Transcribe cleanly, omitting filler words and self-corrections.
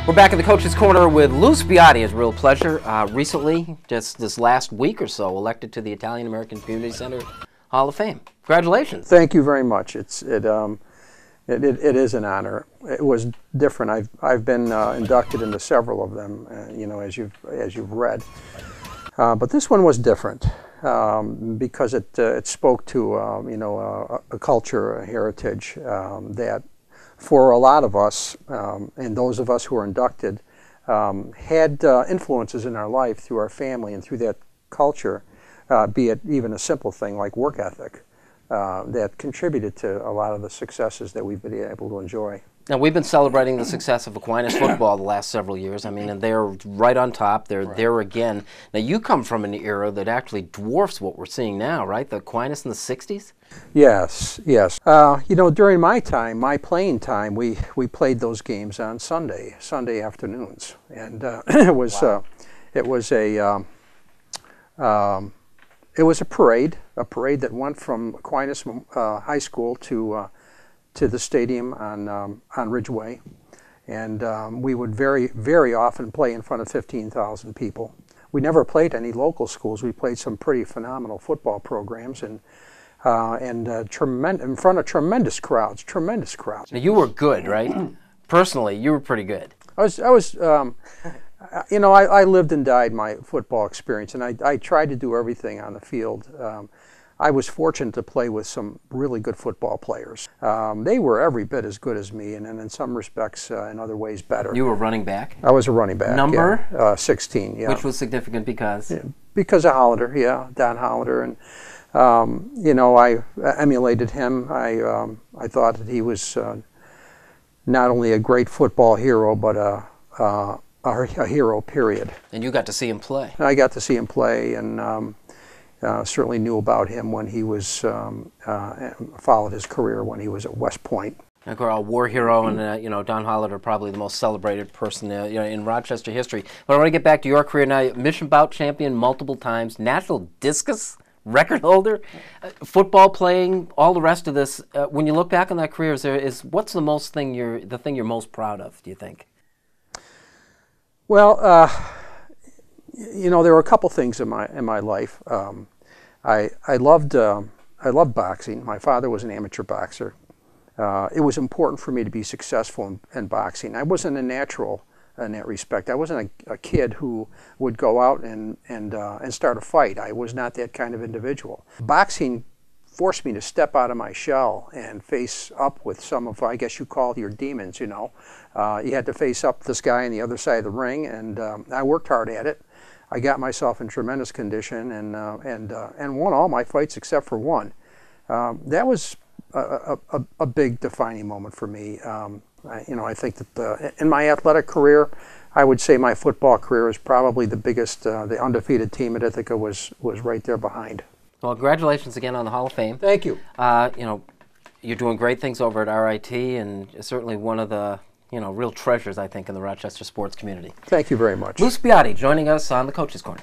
We're back in the Coach's Corner with Lou Spiotti. It's a real pleasure. Recently, just this last week or so, elected to the Italian American Community Center Hall of Fame. Congratulations. Thank you very much. It is an honor. It was different. I've been inducted into several of them, as you've read. But this one was different because it spoke to a culture, a heritage that, for a lot of us, and those of us who were inducted, had influences in our life through our family and through that culture, be it even a simple thing like work ethic, that contributed to a lot of the successes that we've been able to enjoy. Now, we've been celebrating the success of Aquinas football the last several years. I mean, and they're right on top. They're there again. Now, you come from an era that actually dwarfs what we're seeing now, right? The Aquinas in the 60s? Yes, yes. During my time, my playing time, we played those games on Sunday afternoons. And it was a parade that went from Aquinas High School to the stadium on Ridgeway, and we would very, very often play in front of 15,000 people. We never played any local schools. We played some pretty phenomenal football programs, and in front of tremendous crowds. Now, you were good, right? Personally, you were pretty good. I lived and died my football experience, and I tried to do everything on the field. I was fortunate to play with some really good football players. They were every bit as good as me, and in some respects, in other ways, better. You were running back? I was a running back. Number? Yeah. 16, yeah. Which was significant because? Yeah, because of Hollander, yeah, Don Hollander. And, I emulated him. I thought that he was not only a great football hero, but a hero, period. And you got to see him play. I got to see him play, and certainly knew about him when he was followed his career when he was at West Point. A war hero, and Don Hollander, probably the most celebrated person in Rochester history. But I want to get back to your career now. Mission bout champion multiple times, national discus record holder, football playing, all the rest of this. When you look back on that career, what's the thing you're most proud of? Do you think? Well, there were a couple things in my life. I loved boxing. My father was an amateur boxer. It was important for me to be successful in boxing. I wasn't a natural in that respect. I wasn't a kid who would go out and start a fight. I was not that kind of individual. Boxing forced me to step out of my shell and face up with some of, I guess you call it, your demons. You had to face up this guy on the other side of the ring, and I worked hard at it. I got myself in tremendous condition and won all my fights except for one. That was a big defining moment for me. I think that in my athletic career, I would say my football career is probably the biggest. The undefeated team at Ithaca was right there behind. Well, congratulations again on the Hall of Fame. Thank you. You're doing great things over at RIT, and certainly one of the real treasures, I think, in the Rochester sports community. Thank you very much. Lou Spiotti joining us on the Coach's Corner.